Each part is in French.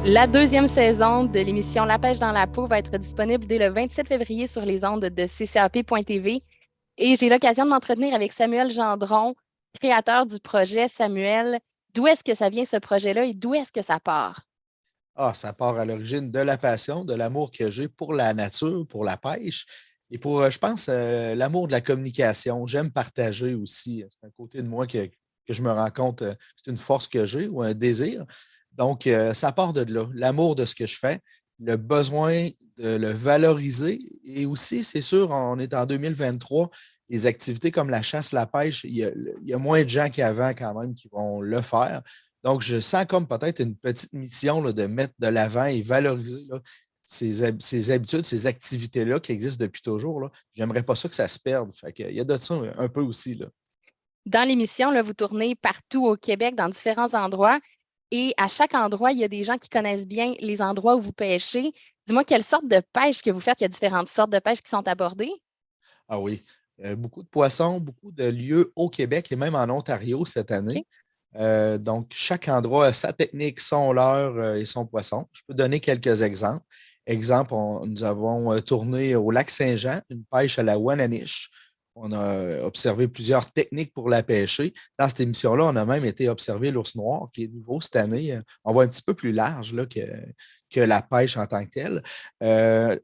La deuxième saison de l'émission La pêche dans la peau va être disponible dès le 27 février sur les ondes de ccap.tv. Et j'ai l'occasion de m'entretenir avec Samuel Gendron, créateur du projet. Samuel, d'où est-ce que ça vient ce projet-là et d'où est-ce que ça part? Ah, ça part à l'origine de la passion, de l'amour que j'ai pour la nature, pour la pêche et pour, je pense, l'amour de la communication. J'aime partager aussi. C'est un côté de moi que je me rends compte, c'est une force que j'ai ou un désir. Donc, ça part de là. L'amour de ce que je fais, le besoin de le valoriser et aussi, c'est sûr, on est en 2023, les activités comme la chasse, la pêche, il y a moins de gens qu'avant quand même qui vont le faire. Donc, je sens comme peut-être une petite mission là, de mettre de l'avant et valoriser là, ces habitudes, ces activités-là qui existent depuis toujours. Là. J'aimerais pas ça que ça se perde. Fait que, il y a de ça un peu aussi. Là. Dans l'émission, là, vous tournez partout au Québec, dans différents endroits. Et à chaque endroit, il y a des gens qui connaissent bien les endroits où vous pêchez. Dis-moi, quelle sorte de pêche que vous faites? Il y a différentes sortes de pêche qui sont abordées. Ah oui. Beaucoup de poissons, beaucoup de lieux au Québec et même en Ontario cette année. OK? Donc, chaque endroit a sa technique, son leurre et son poisson. Je peux donner quelques exemples. Exemple, nous avons tourné au lac Saint-Jean, une pêche à la Wananiche. On a observé plusieurs techniques pour la pêcher. Dans cette émission-là, on a même été observer l'ours noir, qui est nouveau cette année. On voit un petit peu plus large là, que la pêche en tant que telle.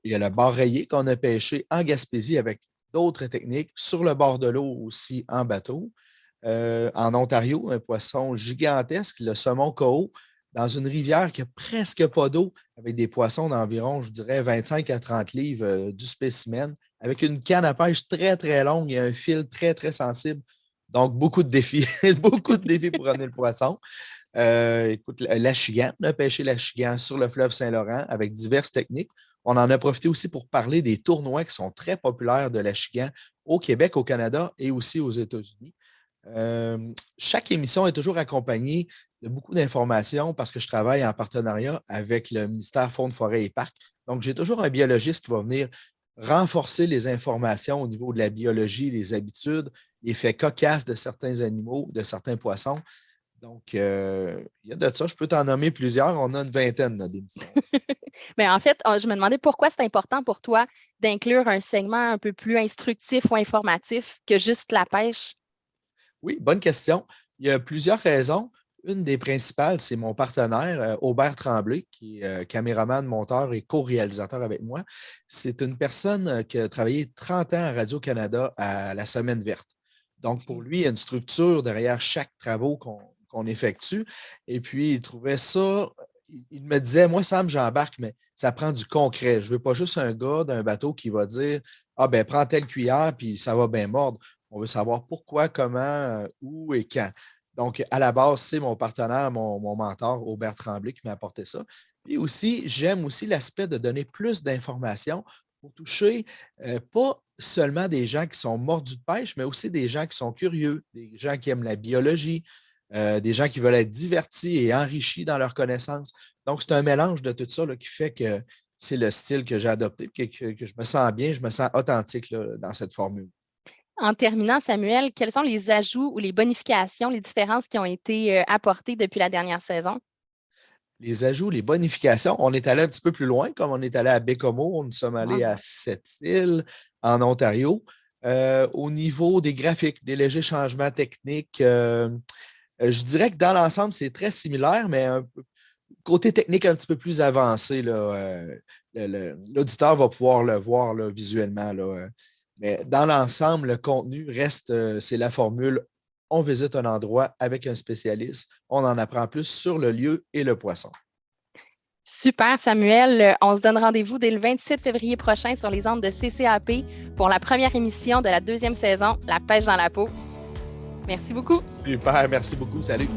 Il y a le bar rayé qu'on a pêché en Gaspésie avec d'autres techniques, sur le bord de l'eau aussi en bateau. En Ontario, un poisson gigantesque, le saumon coho, dans une rivière qui n'a presque pas d'eau, avec des poissons d'environ, je dirais, 25 à 30 livres du spécimen, avec une canne à pêche très, très longue et un fil très, très sensible. Donc, beaucoup de défis, beaucoup de défis pour amener le poisson. Écoute, l'achigan, on a pêché l'achigan sur le fleuve Saint-Laurent avec diverses techniques. On en a profité aussi pour parler des tournois qui sont très populaires de l'achigan au Québec, au Canada et aussi aux États-Unis. Chaque émission est toujours accompagnée de beaucoup d'informations parce que je travaille en partenariat avec le ministère Faune, Forêt et Parcs. Donc, j'ai toujours un biologiste qui va venir renforcer les informations au niveau de la biologie, les habitudes, les faits cocasses de certains animaux, de certains poissons. Donc, il y a de ça. Je peux t'en nommer plusieurs. On a une vingtaine là, d'émissions. Mais en fait, je me demandais pourquoi c'est important pour toi d'inclure un segment un peu plus instructif ou informatif que juste la pêche. Oui, bonne question. Il y a plusieurs raisons. Une des principales, c'est mon partenaire, Aubert Tremblay, qui est caméraman, monteur et co-réalisateur avec moi. C'est une personne qui a travaillé 30 ans à Radio-Canada à la Semaine verte. Donc, pour OK. lui, il y a une structure derrière chaque travaux qu'on effectue. Et puis, il trouvait ça, il me disait, moi, Sam, j'embarque, mais ça prend du concret. Je ne veux pas juste un gars d'un bateau qui va dire, ah ben, prends telle cuillère, puis ça va bien mordre. On veut savoir pourquoi, comment, où et quand. Donc, à la base, c'est mon partenaire, mon mentor, Aubert Tremblay, qui m'a apporté ça. Puis aussi, j'aime aussi l'aspect de donner plus d'informations pour toucher pas seulement des gens qui sont mordus de pêche, mais aussi des gens qui sont curieux, des gens qui aiment la biologie, des gens qui veulent être divertis et enrichis dans leurs connaissances. Donc, c'est un mélange de tout ça là, qui fait que c'est le style que j'ai adopté, que je me sens bien, je me sens authentique là, dans cette formule. En terminant, Samuel, quels sont les ajouts ou les bonifications, les différences qui ont été apportées depuis la dernière saison? Les ajouts, les bonifications, on est allé un petit peu plus loin, comme on est allé à Bécomo, nous sommes allés à Wow. Sept-Îles, en Ontario. Au niveau des graphiques, des légers changements techniques, je dirais que dans l'ensemble, c'est très similaire, mais côté technique un petit peu plus avancé. Là, l'auditeur va pouvoir le voir là, visuellement. Là, mais dans l'ensemble, le contenu reste, c'est la formule. On visite un endroit avec un spécialiste, on en apprend plus sur le lieu et le poisson. Super, Samuel. On se donne rendez-vous dès le 27 février prochain sur les ondes de CCAP pour la première émission de la deuxième saison, La pêche dans la peau. Merci beaucoup. Super, merci beaucoup. Salut.